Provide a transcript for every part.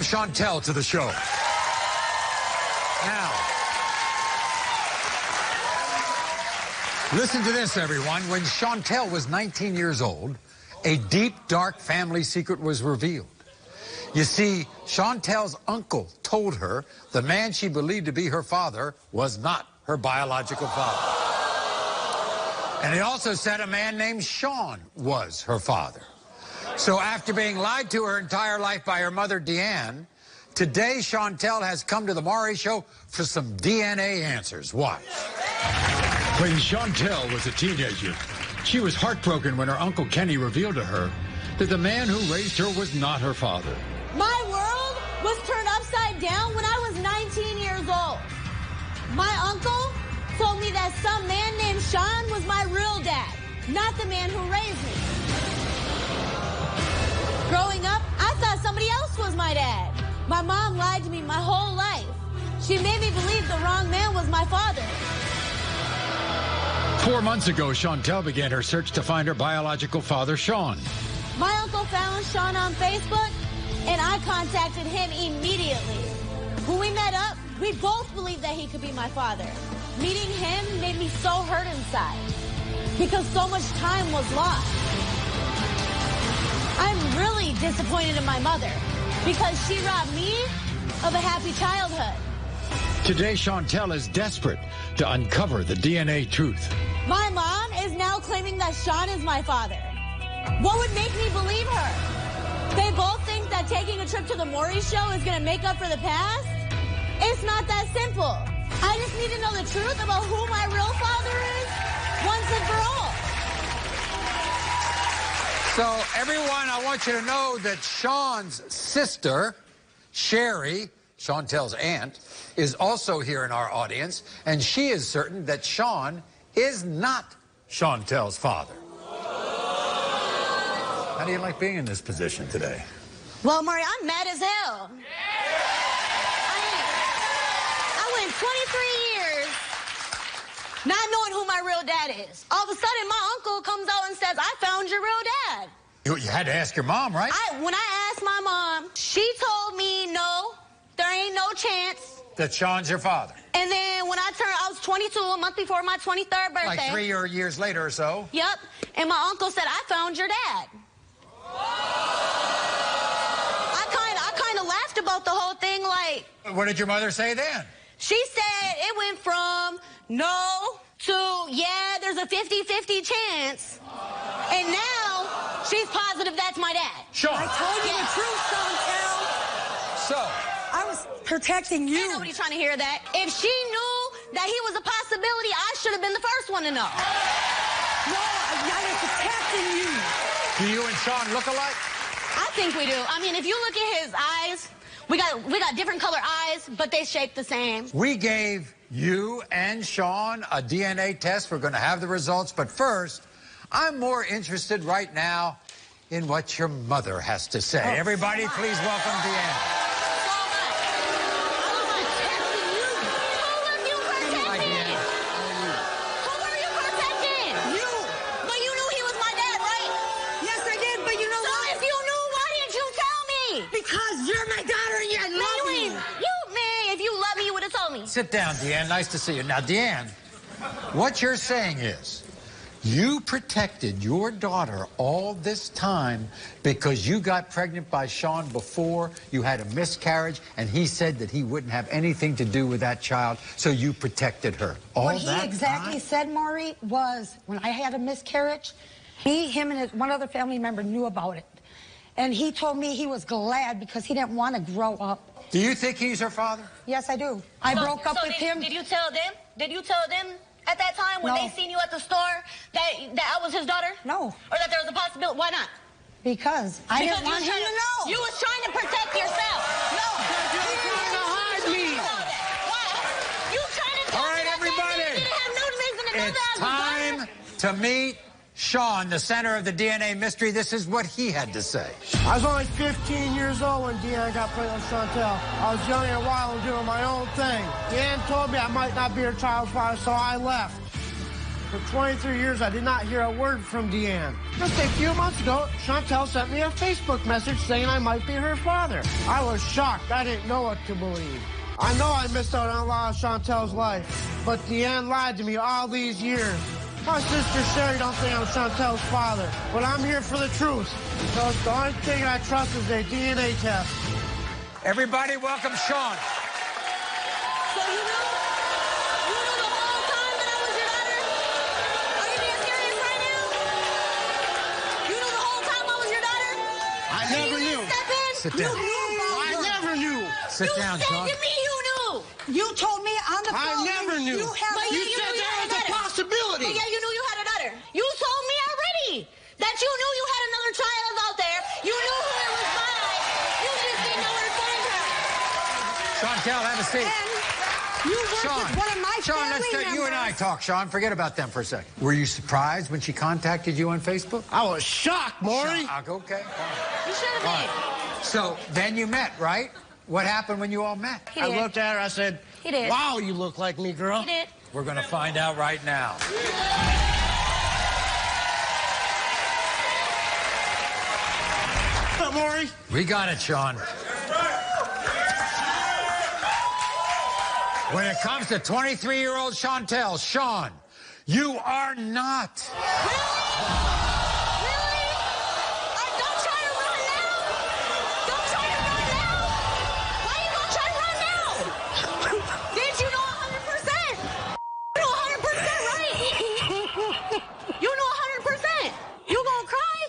welcome Chantel to the show. Now, listen to this, everyone. When Chantel was 19 years old, a deep, dark family secret was revealed. You see, Chantel's uncle told her the man she believed to be her father was not her biological father. And he also said a man named Sean was her father. So after being lied to her entire life by her mother, Deanne, today Chantel has come to the Maury Show for some DNA answers. Watch. When Chantel was a teenager, she was heartbroken when her Uncle Kenny revealed to her that the man who raised her was not her father. My world was turned upside down when I was 19 years old. My uncle told me that some man named Sean was my real dad, not the man who raised me. Growing up, I thought somebody else was my dad. My mom lied to me my whole life. She made me believe the wrong man was my father. 4 months ago, Chantel began her search to find her biological father, Sean. My uncle found Sean on Facebook, and I contacted him immediately. When we met up, we both believed that he could be my father. Meeting him made me so hurt inside because so much time was lost. I'm really disappointed in my mother because she robbed me of a happy childhood. Today, Chantel is desperate to uncover the DNA truth. My mom is now claiming that Sean is my father. What would make me believe her? They both think that taking a trip to the Maury Show is going to make up for the past? It's not that simple. I just need to know the truth about who my real father is once and for all. So, everyone, I want you to know that Sean's sister, Sherry, Chantel's aunt, is also here in our audience, and she is certain that Sean is not Chantel's father. How do you like being in this position today? Well, Maury, I'm mad as hell. I went 23 years not knowing who my real dad is. All of a sudden, my uncle comes out and says, I found your real dad. You had to ask your mom, right? When I asked my mom, she told me, no, there ain't no chance. That Sean's your father. And then when I was 22, a month before my 23rd birthday. Like 3 years later or so. Yep. And my uncle said, I found your dad. I kind of laughed about the whole thing, like... What did your mother say then? She said it went from no to, yeah, there's a 50-50 chance. And now she's positive that's my dad. Sean. I told you the truth, Chantel. So... I was protecting you. Ain't nobody trying to hear that. If she knew that he was a possibility, I should have been the first one to know. No, I was protecting you. Do you and Sean look alike? I think we do. I mean, if you look at his eyes, we got different color eyes, but they shape the same. We gave you and Sean a DNA test. We're going to have the results. But first, I'm more interested right now in what your mother has to say. Everybody, please welcome Deven. Because you're my daughter and I love you. Man, if you love me, you would have told me. Sit down, Deven. Nice to see you. Now, Deven, what you're saying is you protected your daughter all this time because you got pregnant by Sean before you had a miscarriage, and he said that he wouldn't have anything to do with that child, so you protected her. What he exactly said, Maury, was when I had a miscarriage, him and one other family member knew about it. And he told me he was glad because he didn't want to grow up. Do you think he's her father? Yes, I do. I broke up with him. Did you tell them? Did you tell them at that time when they seen you at the store that I was his daughter? No. Or that there was a possibility? Why not? Because I didn't want him to know. You was trying to protect yourself. No. You were trying to hide me. Why? You trying to tell me everybody. You didn't have no reason to know that I was It's time to meet Sean, the center of the DNA mystery. This is what he had to say. I was only 15 years old when Deanne got pregnant with Chantel. I was young and wild and doing my own thing. Deanne told me I might not be her child's father, so I left. For 23 years, I did not hear a word from Deanne. Just a few months ago, Chantel sent me a Facebook message saying I might be her father. I was shocked. I didn't know what to believe. I know I missed out on a lot of Chantel's life, but Deanne lied to me all these years. My sister Sherry don't think I'm Chantel's father, but I'm here for the truth. Because the only thing I trust is a DNA test. Everybody welcome Sean. So you knew the whole time that I was your daughter? Are you being serious right now? You knew the whole time I was your daughter? I never knew. Step in? Sit down. I never knew. Sit down, Sean. You said to me you knew. You told me on the phone. I never knew. You have But You you said knew you there had was a a possibility. But yeah, you knew you had a daughter. You told me already that you knew you had another child out there. You knew who it was by. You just didn't know where to find her. Chantel, have a seat. And you worked Sean, with one of my Sean, family let's let you and I members. talk, Sean. Forget about them for a second. Were you surprised when she contacted you on Facebook? I was shocked, Maury. Okay. You should have been. So then you met, right? What happened when you all met? He I did. looked at her, I said, He did. wow, you look like me, girl. He did. We're going to find out right now. What, Maury? We got it, Sean. When it comes to 23-year-old Chantel, Sean, you are not. Really? Don't try to run now. Don't try to run now. Why are you going to try to run now? Did you know 100%? You know 100%, right? You know 100%. You going to cry?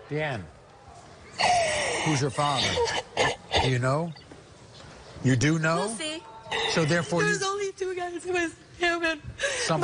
Deanne. Who's your father? Do you know? You do know? We'll see. So therefore, There's only two guys. It was him and somebody.